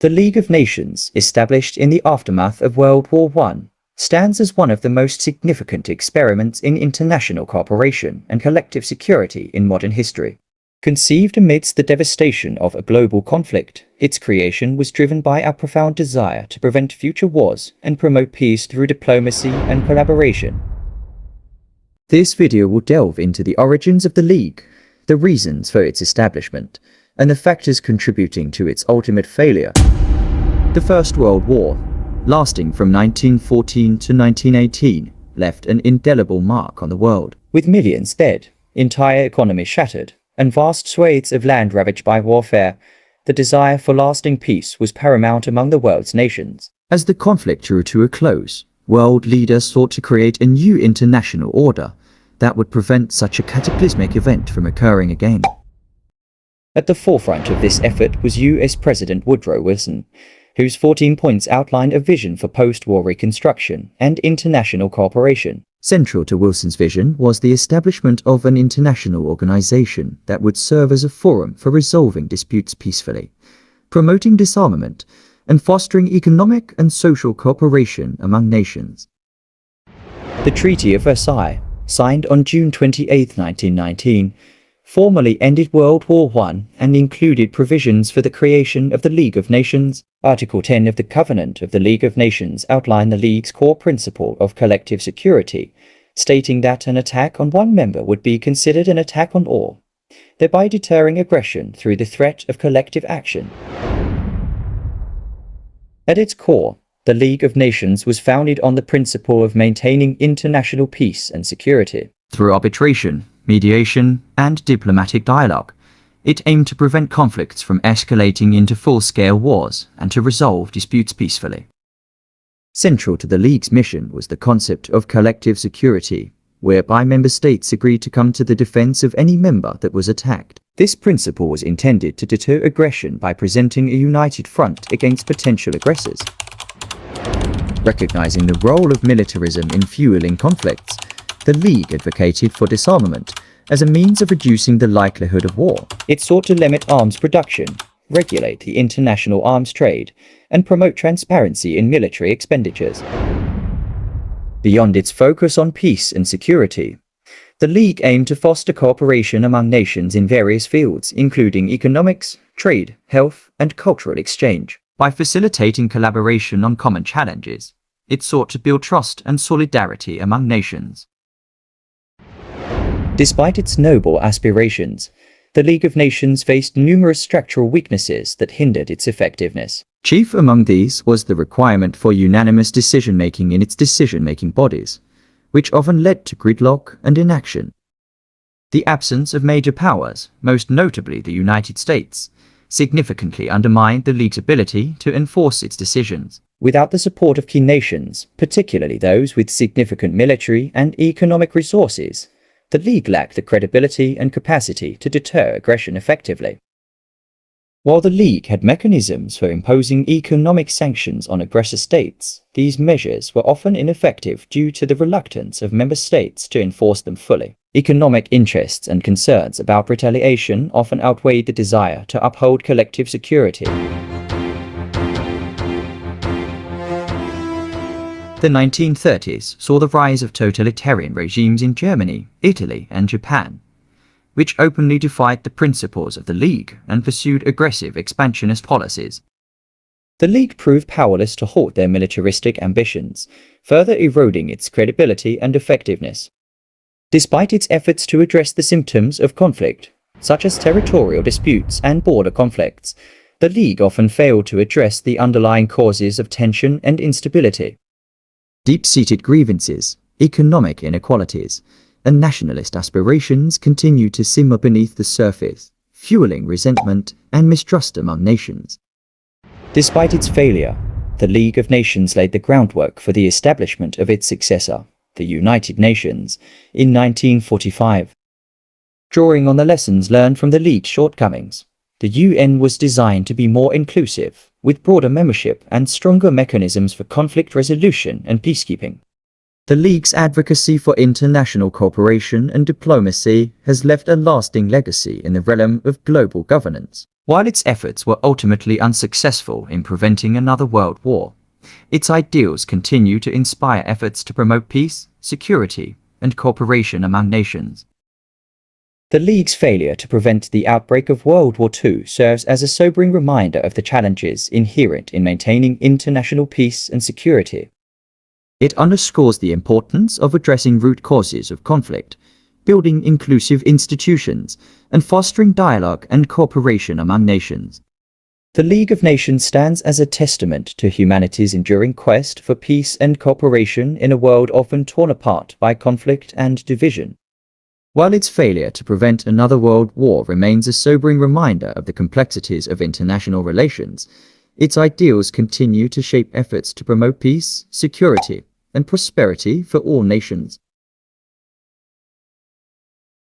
The League of Nations, established in the aftermath of World War I, stands as one of the most significant experiments in international cooperation and collective security in modern history. Conceived amidst the devastation of a global conflict, its creation was driven by a profound desire to prevent future wars and promote peace through diplomacy and collaboration. This video will delve into the origins of the League, the reasons for its establishment, and the factors contributing to its ultimate failure. The First World War, lasting from 1914 to 1918, left an indelible mark on the world. With millions dead, entire economies shattered, and vast swathes of land ravaged by warfare, the desire for lasting peace was paramount among the world's nations. As the conflict drew to a close, world leaders sought to create a new international order that would prevent such a cataclysmic event from occurring again. At the forefront of this effort was US President Woodrow Wilson, whose 14 points outlined a vision for post-war reconstruction and international cooperation. Central to Wilson's vision was the establishment of an international organization that would serve as a forum for resolving disputes peacefully, promoting disarmament, and fostering economic and social cooperation among nations. The Treaty of Versailles, signed on June 28, 1919, formally ended World War I and included provisions for the creation of the League of Nations. Article 10 of the Covenant of the League of Nations outlined the League's core principle of collective security, stating that an attack on one member would be considered an attack on all, thereby deterring aggression through the threat of collective action. At its core, the League of Nations was founded on the principle of maintaining international peace and security. Through arbitration, mediation, and diplomatic dialogue, it aimed to prevent conflicts from escalating into full-scale wars and to resolve disputes peacefully. Central to the League's mission was the concept of collective security, whereby member states agreed to come to the defense of any member that was attacked. This principle was intended to deter aggression by presenting a united front against potential aggressors. Recognizing the role of militarism in fueling conflicts, the League advocated for disarmament as a means of reducing the likelihood of war. It sought to limit arms production, regulate the international arms trade, and promote transparency in military expenditures. Beyond its focus on peace and security, the League aimed to foster cooperation among nations in various fields, including economics, trade, health, and cultural exchange. By facilitating collaboration on common challenges, it sought to build trust and solidarity among nations. Despite its noble aspirations, the League of Nations faced numerous structural weaknesses that hindered its effectiveness. Chief among these was the requirement for unanimous decision-making in its decision-making bodies, which often led to gridlock and inaction. The absence of major powers, most notably the United States, significantly undermined the League's ability to enforce its decisions. Without the support of key nations, particularly those with significant military and economic resources, the League lacked the credibility and capacity to deter aggression effectively. While the League had mechanisms for imposing economic sanctions on aggressor states, these measures were often ineffective due to the reluctance of member states to enforce them fully. Economic interests and concerns about retaliation often outweighed the desire to uphold collective security. The 1930s saw the rise of totalitarian regimes in Germany, Italy, and Japan, which openly defied the principles of the League and pursued aggressive expansionist policies. The League proved powerless to halt their militaristic ambitions, further eroding its credibility and effectiveness. Despite its efforts to address the symptoms of conflict, such as territorial disputes and border conflicts, the League often failed to address the underlying causes of tension and instability. Deep-seated grievances, economic inequalities, and nationalist aspirations continue to simmer beneath the surface, fueling resentment and mistrust among nations. Despite its failure, the League of Nations laid the groundwork for the establishment of its successor, the United Nations, in 1945. Drawing on the lessons learned from the League's shortcomings, the UN was designed to be more inclusive, with broader membership and stronger mechanisms for conflict resolution and peacekeeping. The League's advocacy for international cooperation and diplomacy has left a lasting legacy in the realm of global governance. While its efforts were ultimately unsuccessful in preventing another world war, its ideals continue to inspire efforts to promote peace, security, and cooperation among nations. The League's failure to prevent the outbreak of World War II serves as a sobering reminder of the challenges inherent in maintaining international peace and security. It underscores the importance of addressing root causes of conflict, building inclusive institutions, and fostering dialogue and cooperation among nations. The League of Nations stands as a testament to humanity's enduring quest for peace and cooperation in a world often torn apart by conflict and division. While its failure to prevent another world war remains a sobering reminder of the complexities of international relations, its ideals continue to shape efforts to promote peace, security, and prosperity for all nations.